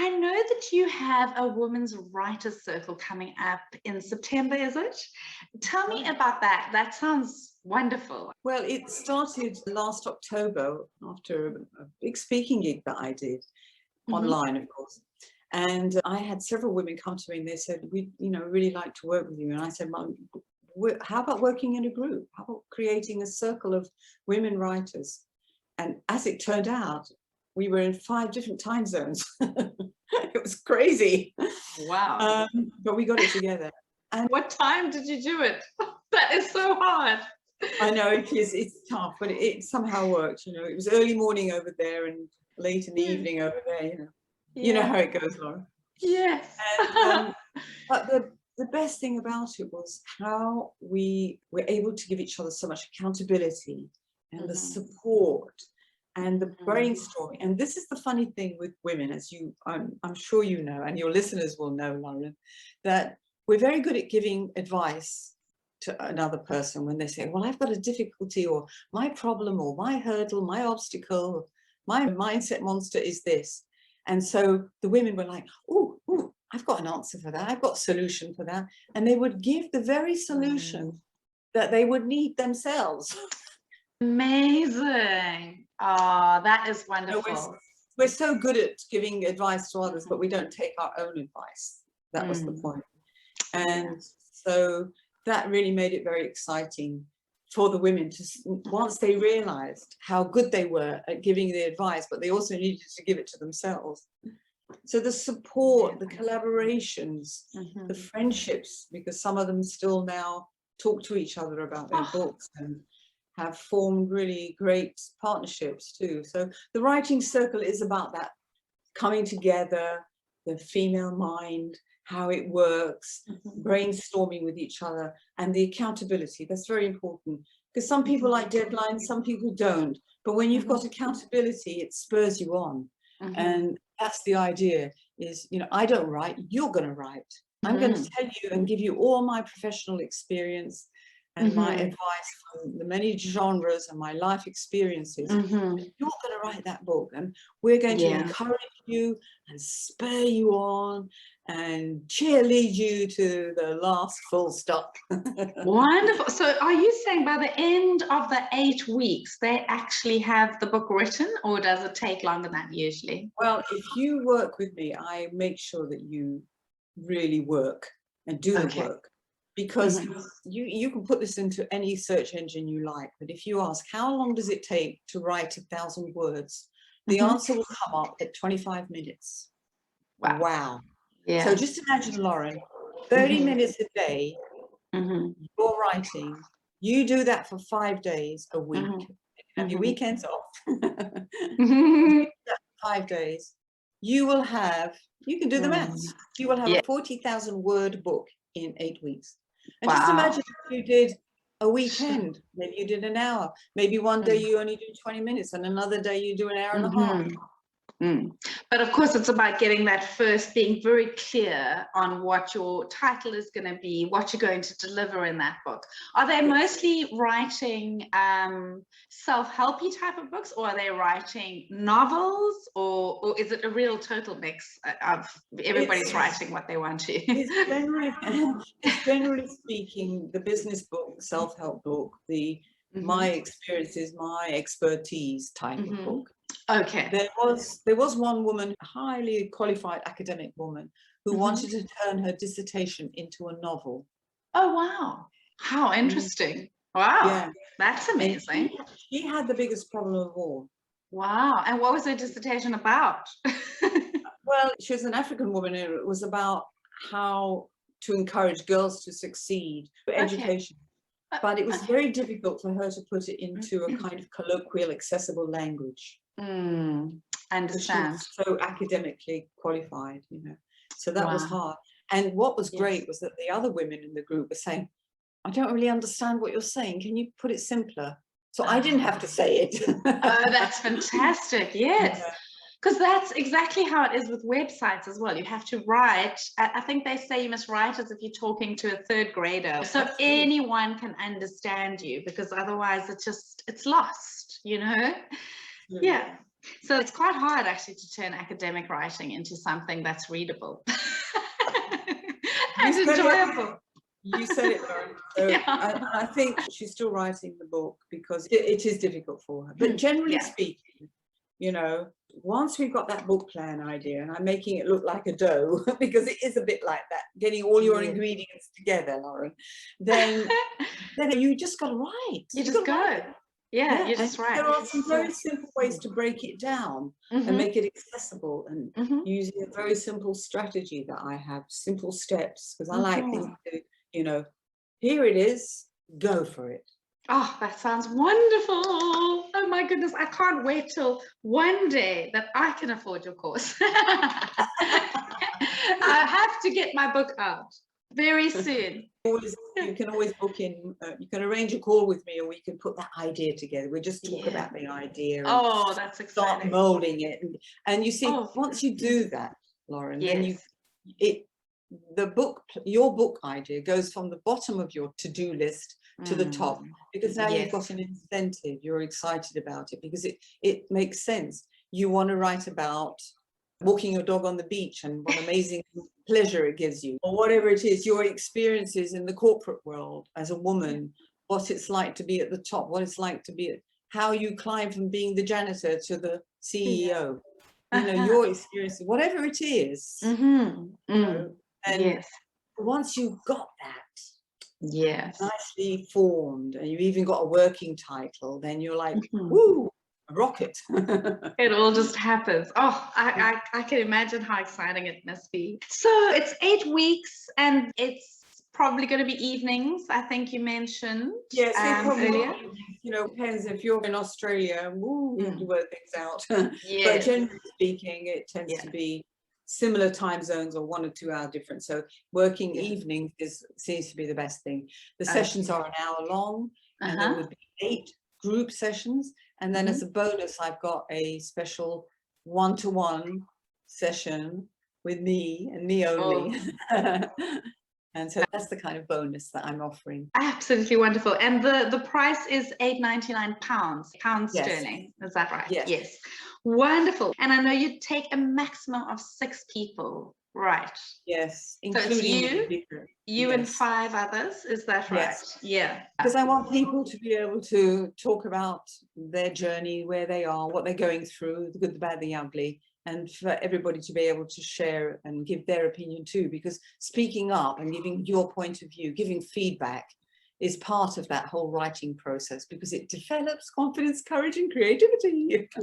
I know that you have a women's writers circle coming up in September, is it? Tell me about that. That sounds wonderful. Well, it started last October after a big speaking gig that I did online, of course. And I had several women come to me and they said, we, really like to work with you. And I said, Mum, how about working in a group? How about creating a circle of women writers? And as it turned out, we were in 5 different time zones. It was crazy. Wow. But we got it together. And what time did you do it? That is so hard. I know it is. It's tough, but it somehow worked. It was early morning over there and late in the evening over there. You know how it goes, Laura. Yes. And, but the best thing about it was how we were able to give each other so much accountability and the support and the brainstorming. And this is the funny thing with women, as I'm sure you know, and your listeners will know, Lauren, that we're very good at giving advice to another person when they say, well, I've got a difficulty, or my problem, or my hurdle, my obstacle, my mindset monster is this. And so the women were like, oh, I've got an answer for that. I've got a solution for that. And they would give the very solution that they would need themselves. Amazing. Oh, that is wonderful. We're so good at giving advice to others, but we don't take our own advice. That was the point. And so that really made it very exciting for the women to, once they realized how good they were at giving the advice, but they also needed to give it to themselves. So the support, the collaborations, the friendships, because some of them still now talk to each other about their books and have formed really great partnerships too. So the writing circle is about that coming together, the female mind, how it works, brainstorming with each other, and the accountability. That's very important, because some people like deadlines, some people don't. But when you've got accountability, it spurs you on. And that's the idea is, I don't write, you're going to write. I'm going to tell you and give you all my professional experience and my advice from the many genres and my life experiences. You're going to write that book, and we're going to encourage you and spur you on and cheerlead you to the last full stop. Wonderful. So are you saying by the end of the 8 weeks, they actually have the book written, or does it take longer than that usually? Well, if you work with me, I make sure that you really work and do the work. Because you can put this into any search engine you like, but if you ask, how long does it take to write 1,000 words? The answer will come up at 25 minutes. Wow. Yeah. So just imagine, Lauren, 30 minutes a day, you're writing, you do that for 5 days a week, have your weekends off. 5 days, you can do the maths. You will have a 40,000 word book in 8 weeks. And just imagine if you did a weekend, maybe you did an hour, maybe one day you only do 20 minutes and another day you do an hour and a half. But of course, it's about getting that first, being very clear on what your title is going to be, what you're going to deliver in that book. Are they mostly writing self-helpy type of books, or are they writing novels, or is it a real total mix of everybody's writing what they want to? It's generally speaking, the business book, self-help book, my experiences, my expertise type of book. Okay. There was one woman, a highly qualified academic woman, who wanted to turn her dissertation into a novel. Oh, wow. How interesting. Wow. Yeah. That's amazing. She had the biggest problem of all. Wow. And what was her dissertation about? Well, she was an African woman, and it was about how to encourage girls to succeed for education. But it was very difficult for her to put it into a kind of colloquial, accessible language. I understand. She was so academically qualified, so that was hard. And what was great was that the other women in the group were saying, I don't really understand what you're saying, can you put it simpler? So I didn't have to say it. Oh, that's fantastic. Yes. Because that's exactly how it is with websites as well. You have to write, I think they say you must write as if you're talking to a 3rd grader. So anyone can understand you, because otherwise it's lost, Yeah. So it's quite hard actually to turn academic writing into something that's readable and enjoyable. You said it, Lauren. So Yeah. I think she's still writing the book because it is difficult for her. But generally speaking, you know, once we've got that book plan idea, and I'm making it look like a dough because it is a bit like that, getting all your ingredients together, Lauren, then you just got to write. You just go. Yeah, you just write. There are some very simple ways to break it down and make it accessible, and using a very simple strategy that I have, simple steps, because I like things to, you know, here it is, go for it. Oh, that sounds wonderful. Oh my goodness, I can't wait till one day that I can afford your course. I have to get my book out very soon. You can always book in, you can arrange a call with me, or we can put that idea together. We just talk about the idea and that's exciting. start molding it. And you see, once you do that, Lauren, then your book idea goes from the bottom of your to-do list to the top, because now you've got an incentive, you're excited about it, because it makes sense. You want to write about walking your dog on the beach and what amazing pleasure it gives you, or whatever it is, your experiences in the corporate world as a woman, what it's like to be at the top, what it's like to be, how you climb from being the janitor to the CEO, you know, your experience, whatever it is, you know, and once you've got that nicely formed, and you've even got a working title, then you're like, woo, a rocket. It all just happens. Oh, I can imagine how exciting it must be. So it's 8 weeks, and it's probably going to be evenings, I think you mentioned. Yes, earlier. You know, depends if you're in Australia, you have to work things out. But generally speaking, it tends to be similar time zones or 1 or 2 hour difference. So working evenings seems to be the best thing. The sessions are an hour long, and there would be 8 group sessions. And then as a bonus, I've got a special 1-to-1 session with me and me only. And so that's the kind of bonus that I'm offering. Absolutely wonderful. And the price is £8.99 sterling. Is that right? Yes. Wonderful. And I know you take a maximum of 6 people, right? Yes. Including so you and 5 others. Is that right? Yeah. Because I want people to be able to talk about their journey, where they are, what they're going through, the good, the bad, the ugly. And for everybody to be able to share and give their opinion too, because speaking up and giving your point of view, giving feedback is part of that whole writing process, because it develops confidence, courage and creativity.